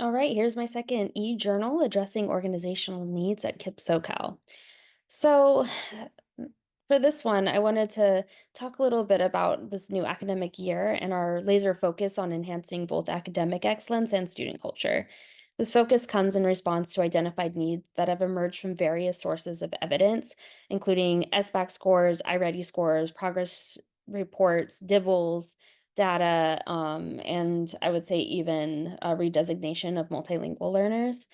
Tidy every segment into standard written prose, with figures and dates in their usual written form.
All right, here's my second e-journal addressing organizational needs at KIPP SoCal. So, for this one, I wanted to talk a little bit about this new academic year and our laser focus on enhancing both academic excellence and student culture. This focus comes in response to identified needs that have emerged from various sources of evidence, including SBAC scores, iReady scores, progress reports, DIVLs, data, and I would say even a redesignation of multilingual learners.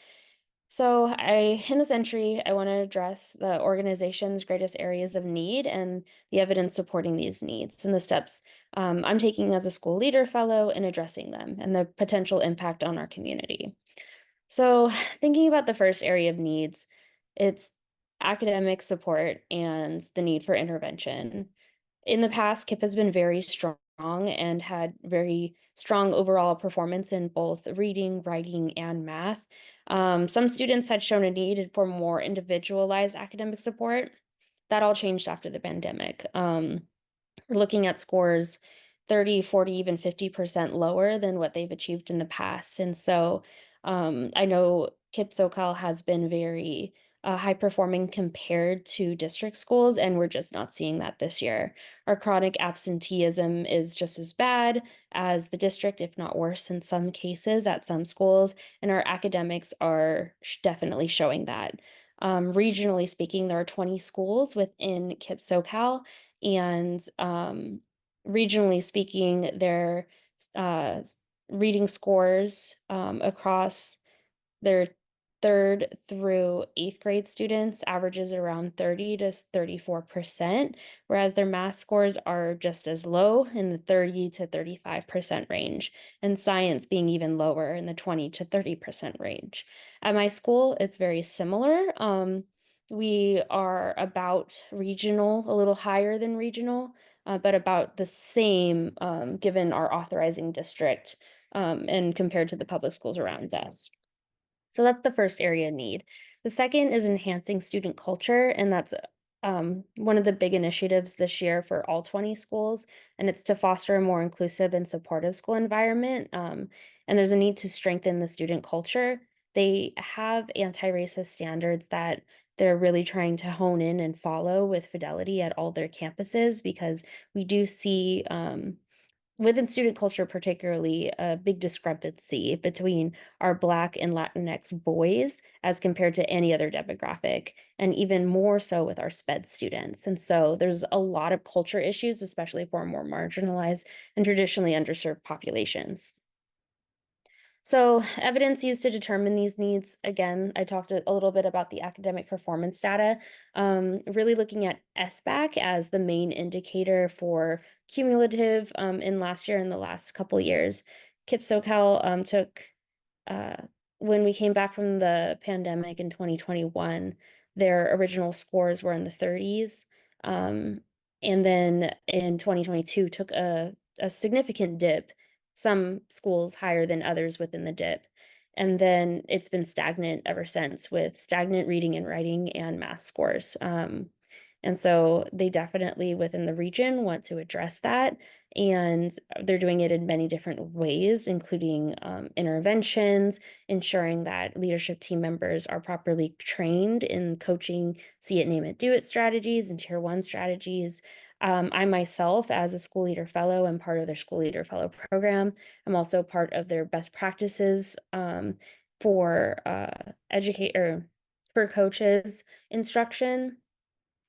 In this entry, I want to address the organization's greatest areas of need and the evidence supporting these needs and the steps I'm taking as a school leader fellow in addressing them and the potential impact on our community. So, thinking about the first area of needs, it's academic support and the need for intervention. In the past, KIP has been very strong and had very strong overall performance in both reading, writing, and math. Some students had shown a need for more individualized academic support. That all changed after the pandemic. We're looking at scores 30, 40, even 50% lower than what they've achieved in the past. I know KIPP SoCal has been very high performing compared to district schools, and we're just not seeing that this year. Our chronic absenteeism is just as bad as the district, if not worse in some cases at some schools, and our academics are definitely showing that. Regionally speaking, there are 20 schools within KIPP SoCal, and regionally speaking, their uh, reading scores across their third through eighth grade students averages around 30 to 34%, whereas their math scores are just as low in the 30 to 35% range, and science being even lower in the 20 to 30% range. At my school, it's very similar. We are about regional, a little higher than regional, but about the same given our authorizing district and compared to the public schools around us. So that's the first area of need. The second is enhancing student culture, and that's one of the big initiatives this year for all 20 schools, and it's to foster a more inclusive and supportive school environment. And there's a need to strengthen the student culture. They have anti-racist standards that they're really trying to hone in and follow with fidelity at all their campuses because we do see within student culture, particularly, a big discrepancy between our Black and Latinx boys as compared to any other demographic, and even more so with our SPED students. And so there's a lot of culture issues, especially for more marginalized and traditionally underserved populations. So, evidence used to determine these needs, again, I talked a little bit about the academic performance data, really looking at SBAC as the main indicator for cumulative in last year and the last couple years. KIPP SoCal took, uh, when we came back from the pandemic in 2021, their original scores were in the 30s. Um, and then in 2022, took a significant dip, some schools higher than others within the dip. And then it's been stagnant ever since with stagnant reading and writing and math scores. And so they definitely within the region want to address that. And they're doing it in many different ways, including interventions, ensuring that leadership team members are properly trained in coaching see it, name it, do it strategies and tier one strategies. I myself, as a school leader fellow, am part of their school leader fellow program. I'm also part of their best practices for educate or for coaches instruction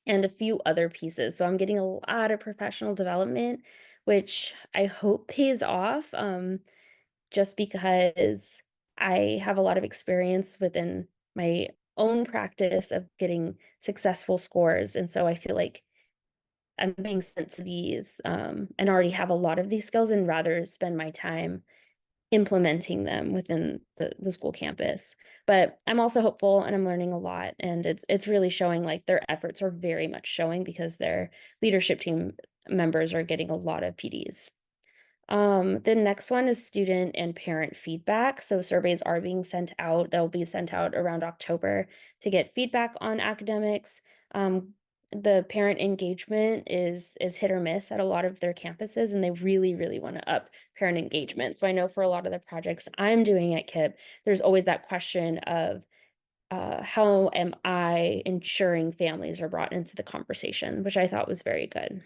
and a few other pieces. So I'm getting a lot of professional development, which I hope pays off just because I have a lot of experience within my own practice of getting successful scores. And so I feel like I'm being sent to these and already have a lot of these skills and rather spend my time implementing them within the school campus. But I'm also hopeful and I'm learning a lot and it's really showing like their efforts are very much showing because their leadership team members are getting a lot of PDs. The next one is student and parent feedback. So surveys are being sent out. They'll be sent out around October to get feedback on academics. the parent engagement is hit or miss at a lot of their campuses, and they really, really want to up parent engagement. So I know for a lot of the projects I'm doing at KIPP, there's always that question of how am I ensuring families are brought into the conversation, which I thought was very good.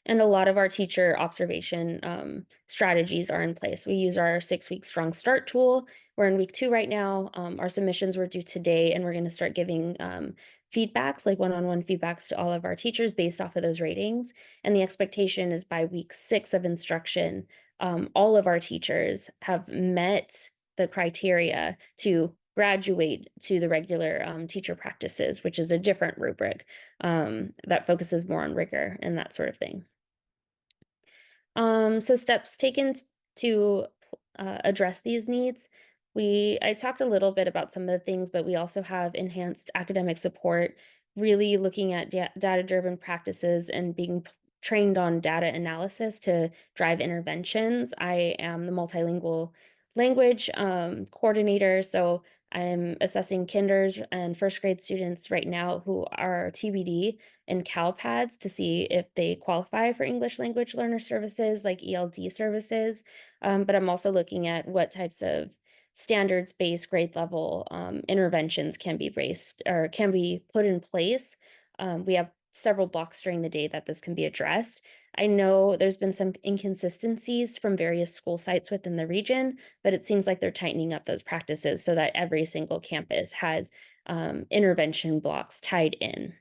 And a lot of our teacher observation strategies are in place. We use our 6 week strong start tool. We're in week 2 right now. Our submissions were due today, and we're going to start giving feedbacks, like one-on-one feedbacks to all of our teachers based off of those ratings. And the expectation is by week 6 of instruction, all of our teachers have met the criteria to graduate to the regular teacher practices, which is a different rubric that focuses more on rigor and that sort of thing. So steps taken to address these needs. I talked a little bit about some of the things, but we also have enhanced academic support, really looking at data-driven practices and being trained on data analysis to drive interventions. I am the multilingual language coordinator, so I'm assessing kinders and first grade students right now who are TBD and CalPADS to see if they qualify for English language learner services like ELD services. But I'm also looking at what types of standards-based grade level interventions can be based or can be put in place. We have several blocks during the day that this can be addressed. I know there's been some inconsistencies from various school sites within the region, but it seems like they're tightening up those practices so that every single campus has intervention blocks tied in.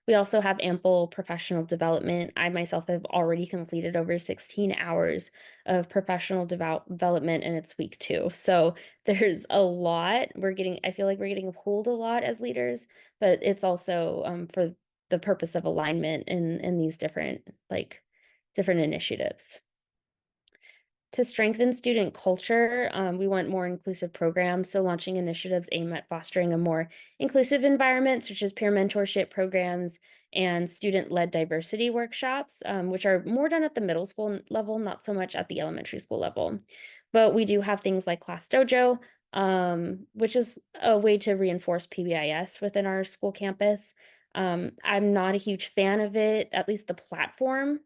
We also have ample professional development. I myself have already completed over 16 hours of professional development, and it's week 2. So there's a lot. I feel like we're getting pulled a lot as leaders, but it's also for the purpose of alignment in these different initiatives. To strengthen student culture, we want more inclusive programs, so launching initiatives aimed at fostering a more inclusive environment, such as peer mentorship programs and student-led diversity workshops, which are more done at the middle school level, not so much at the elementary school level. But we do have things like Class Dojo, which is a way to reinforce PBIS within our school campus. I'm not a huge fan of it, at least the platform's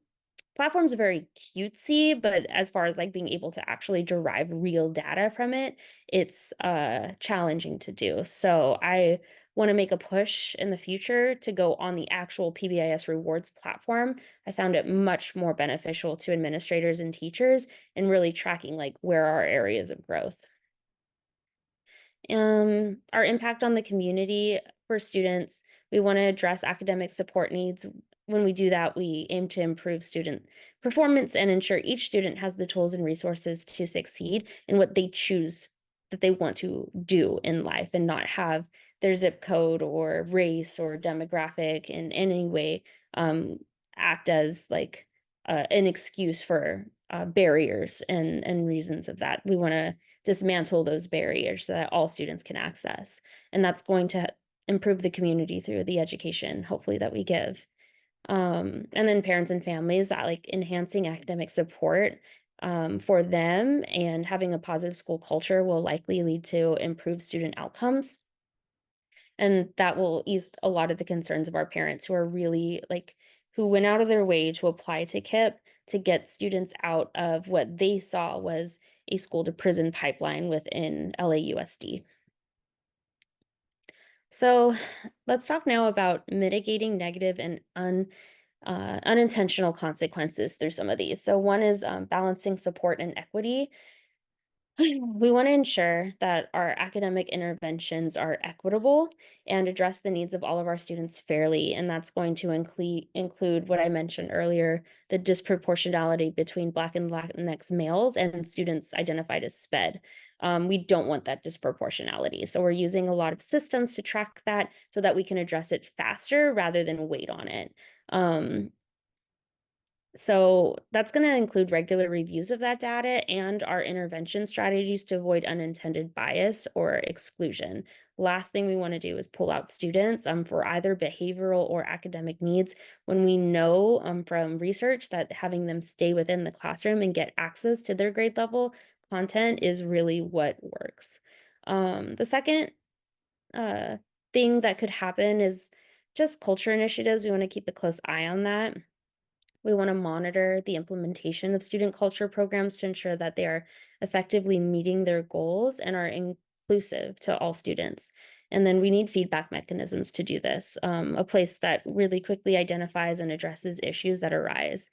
very cutesy, but as far as, like, being able to actually derive real data from it, it's, challenging to do. So I wanna make a push in the future to go on the actual PBIS rewards platform. I found it much more beneficial to administrators and teachers in really tracking, like, where are our areas of growth. Our impact on the community for students, we want to address academic support needs. When we do that, we aim to improve student performance and ensure each student has the tools and resources to succeed in what they choose that they want to do in life and not have their zip code or race or demographic in any way um, act as like an excuse for barriers and reasons of that. We want to dismantle those barriers so that all students can access. And that's going to improve the community through the education, hopefully, that we give. And then parents and families that like enhancing academic support for them and having a positive school culture will likely lead to improved student outcomes. And that will ease a lot of the concerns of our parents who are really like, who went out of their way to apply to KIPP to get students out of what they saw was a school to prison pipeline within LAUSD. So let's talk now about mitigating negative and unintentional consequences through some of these. So one is balancing support and equity. We want to ensure that our academic interventions are equitable and address the needs of all of our students fairly. And that's going to include what I mentioned earlier, the disproportionality between Black and Latinx males and students identified as SPED. We don't want that disproportionality. So we're using a lot of systems to track that so that we can address it faster rather than wait on it. So that's going to include regular reviews of that data and our intervention strategies to avoid unintended bias or exclusion. Last thing we want to do is pull out students for either behavioral or academic needs when we know from research that having them stay within the classroom and get access to their grade level content is really what works. The second uh, thing that could happen is just culture initiatives, we want to keep a close eye on that. We want to monitor the implementation of student culture programs to ensure that they are effectively meeting their goals and are inclusive to all students. And then we need feedback mechanisms to do this, a place that really quickly identifies and addresses issues that arise.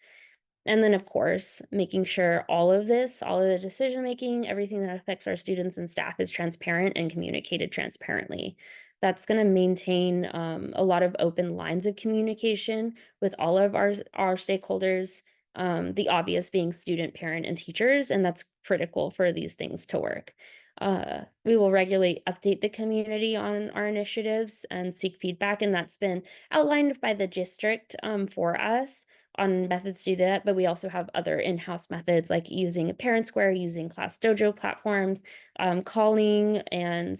And then, of course, making sure all of this, all of the decision making, everything that affects our students and staff is transparent and communicated transparently. That's going to maintain a lot of open lines of communication with all of our stakeholders. The obvious being student, parent, and teachers, and that's critical for these things to work. We will regularly update the community on our initiatives and seek feedback, and that's been outlined by the district for us on methods to do that, but we also have other in-house methods like using a parent square, using class dojo platforms, calling and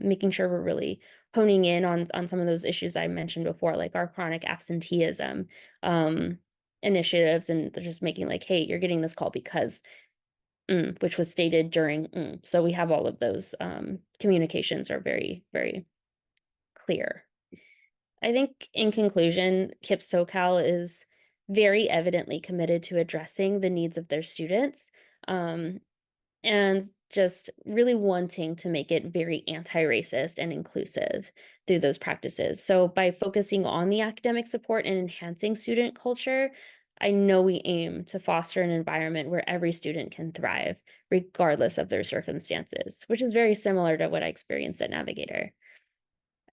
making sure we're really honing in on some of those issues I mentioned before, like our chronic absenteeism um, initiatives, and they're just making like, hey, you're getting this call because which was stated during. So we have all of those communications are very, very clear. I think in conclusion, KIPP SoCal is very evidently committed to addressing the needs of their students, um, and just really wanting to make it very anti-racist and inclusive through those practices. So by focusing on the academic support and enhancing student culture, I know we aim to foster an environment where every student can thrive, regardless of their circumstances, which is very similar to what I experienced at Navigator.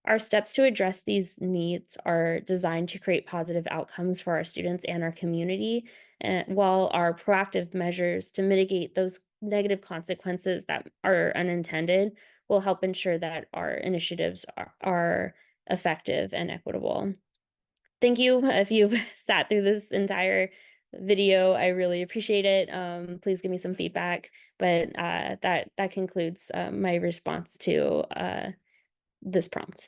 Our steps to address these needs are designed to create positive outcomes for our students and our community, while our proactive measures to mitigate those negative consequences that are unintended will help ensure that our initiatives are effective and equitable. Thank you if you've sat through this entire video. I really appreciate it. Please give me some feedback. But that concludes my response to this prompt.